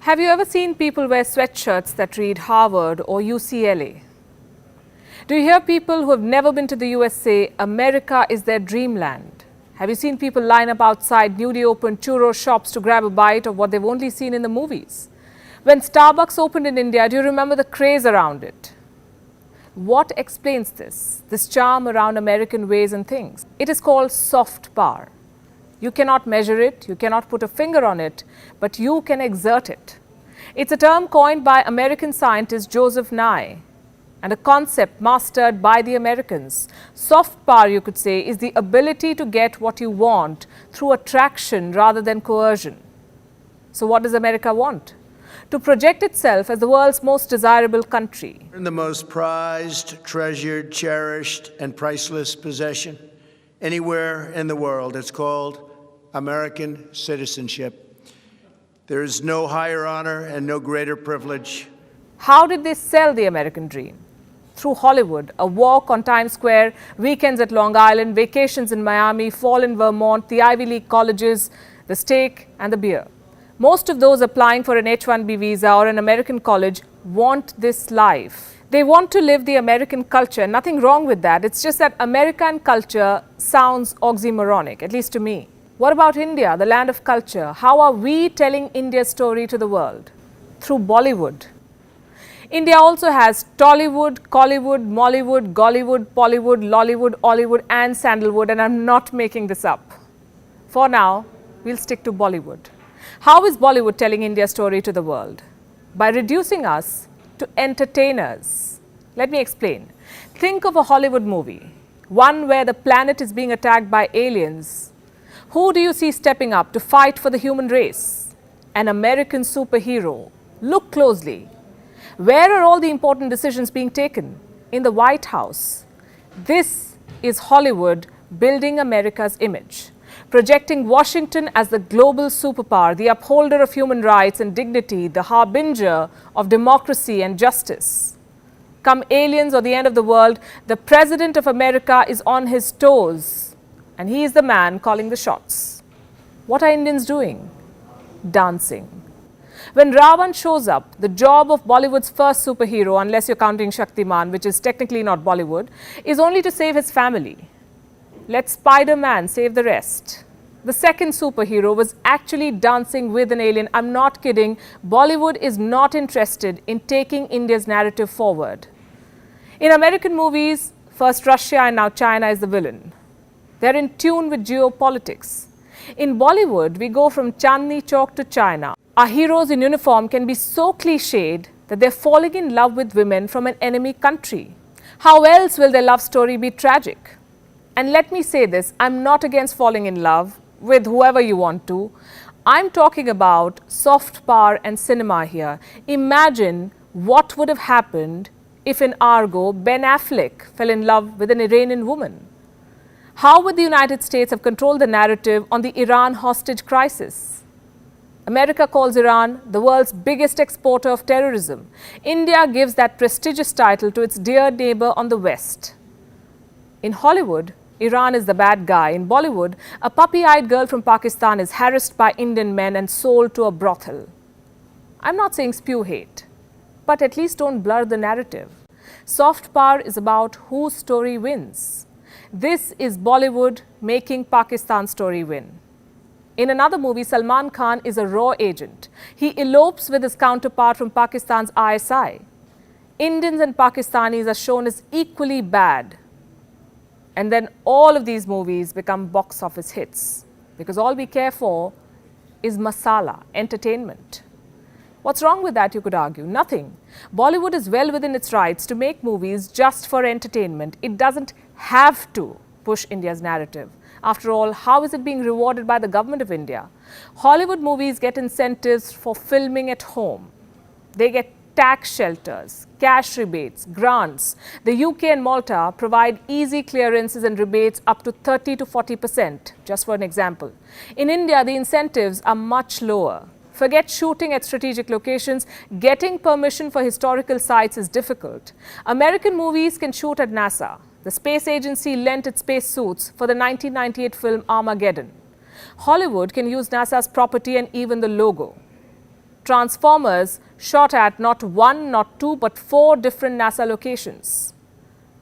Have you ever seen people wear sweatshirts that read Harvard or UCLA? Do you hear people who have never been to the US say, America is their dreamland? Have you seen people line up outside newly opened churro shops to grab a bite of what they've only seen in the movies? When Starbucks opened in India, do you remember the craze around it? What explains this charm around American ways and things? It is called soft power. You cannot measure it, you cannot put a finger on it, but you can exert it. It's a term coined by American scientist Joseph Nye and a concept mastered by the Americans. Soft power, you could say, is the ability to get what you want through attraction rather than coercion. So what does America want? To project itself as the world's most desirable country. The most prized, treasured, cherished, and priceless possession anywhere in the world. It's called American citizenship. There is no higher honor and no greater privilege. How did they sell the American dream? Through Hollywood, a walk on Times Square, weekends at Long Island, vacations in Miami, fall in Vermont, the Ivy League colleges, the steak and the beer. Most of those applying for an H-1B visa or an American college want this life. They want to live the American culture. Nothing wrong with that. It's just that American culture sounds oxymoronic, at least to me. What about India, the land of culture? How are we telling India's story to the world? Through Bollywood. India also has Tollywood, Collywood, Mollywood, Gollywood, Pollywood, Lollywood, Ollywood and Sandalwood, and I'm not making this up. For now, we'll stick to Bollywood. How is Bollywood telling India's story to the world? By reducing us to entertainers. Let me explain. Think of a Hollywood movie, one where the planet is being attacked by aliens. Who do you see stepping up to fight for the human race? An American superhero. Look closely. Where are all the important decisions being taken? In the White House. This is Hollywood building America's image, projecting Washington as the global superpower, the upholder of human rights and dignity, the harbinger of democracy and justice. Come aliens or the end of the world, the President of America is on his toes. And he is the man calling the shots. What are Indians doing? Dancing. When Ravan shows up, the job of Bollywood's first superhero, unless you're counting Shaktiman, which is technically not Bollywood, is only to save his family. Let Spider-Man save the rest. The second superhero was actually dancing with an alien. I'm not kidding. Bollywood is not interested in taking India's narrative forward. In American movies, first Russia and now China is the villain. They're in tune with geopolitics. In Bollywood, we go from Chandni Chowk to China. Our heroes in uniform can be so cliched that they're falling in love with women from an enemy country. How else will their love story be tragic? And let me say this, I'm not against falling in love with whoever you want to. I'm talking about soft power and cinema here. Imagine what would have happened if in Argo, Ben Affleck fell in love with an Iranian woman. How would the United States have controlled the narrative on the Iran hostage crisis? America calls Iran the world's biggest exporter of terrorism. India gives that prestigious title to its dear neighbor on the West. In Hollywood, Iran is the bad guy. In Bollywood, a puppy-eyed girl from Pakistan is harassed by Indian men and sold to a brothel. I'm not saying spew hate, but at least don't blur the narrative. Soft power is about whose story wins. This is Bollywood making Pakistan's story win. In another movie, Salman Khan is a raw agent. He elopes with his counterpart from Pakistan's ISI. Indians and Pakistanis are shown as equally bad. And then all of these movies become box office hits because all we care for is masala, entertainment. What's wrong with that, you could argue? Nothing. Bollywood is well within its rights to make movies just for entertainment. It doesn't have to push India's narrative. After all, how is it being rewarded by the government of India? Hollywood movies get incentives for filming at home. They get tax shelters, cash rebates, grants. The UK and Malta provide easy clearances and rebates up to 30 to 40%, just for an example. In India, the incentives are much lower. Forget shooting at strategic locations, getting permission for historical sites is difficult. American movies can shoot at NASA. The space agency lent its spacesuits for the 1998 film Armageddon. Hollywood can use NASA's property and even the logo. Transformers shot at not one, not two, but 4 different NASA locations.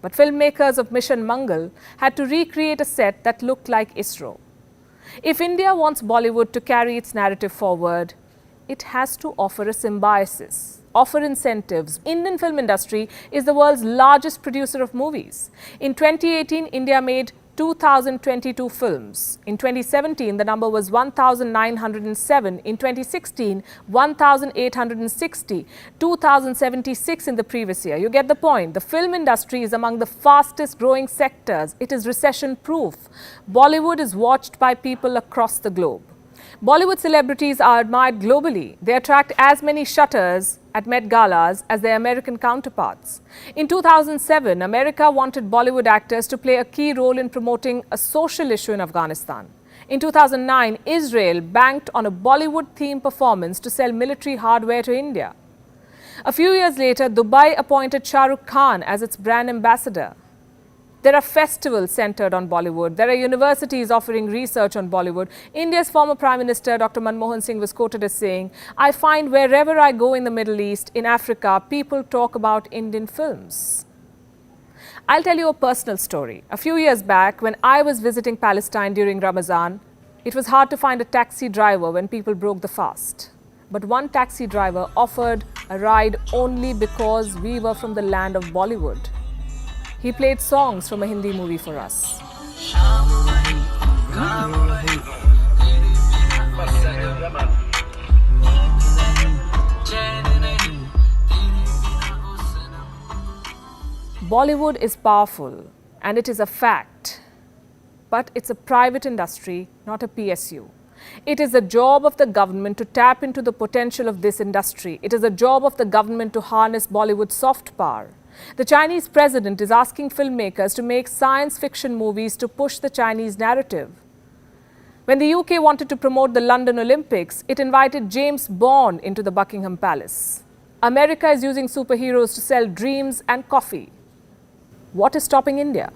But filmmakers of Mission Mangal had to recreate a set that looked like ISRO. If India wants Bollywood to carry its narrative forward, it has to offer a symbiosis, offer incentives. Indian film industry is the world's largest producer of movies. In 2018, India made 2,022 films. In 2017, the number was 1,907. In 2016, 1,860. 2,076 in the previous year. You get the point. The film industry is among the fastest growing sectors. It is recession proof. Bollywood is watched by people across the globe. Bollywood celebrities are admired globally. They attract as many shutters at Met Galas as their American counterparts. In 2007, America wanted Bollywood actors to play a key role in promoting a social issue in Afghanistan. In 2009, Israel banked on a Bollywood-themed performance to sell military hardware to India. A few years later, Dubai appointed Shah Rukh Khan as its brand ambassador. There are festivals centered on Bollywood. There are universities offering research on Bollywood. India's former Prime Minister, Dr. Manmohan Singh, was quoted as saying, "I find wherever I go in the Middle East, in Africa, people talk about Indian films." I'll tell you a personal story. A few years back, when I was visiting Palestine during Ramadan, it was hard to find a taxi driver when people broke the fast. But one taxi driver offered a ride only because we were from the land of Bollywood. He played songs from a Hindi movie for us. Bollywood is powerful, and it is a fact. But it's a private industry, not a PSU. It is the job of the government to tap into the potential of this industry. It is the job of the government to harness Bollywood's soft power. The Chinese president is asking filmmakers to make science fiction movies to push the Chinese narrative. When the UK wanted to promote the London Olympics, it invited James Bond into the Buckingham Palace. America is using superheroes to sell dreams and coffee. What is stopping India?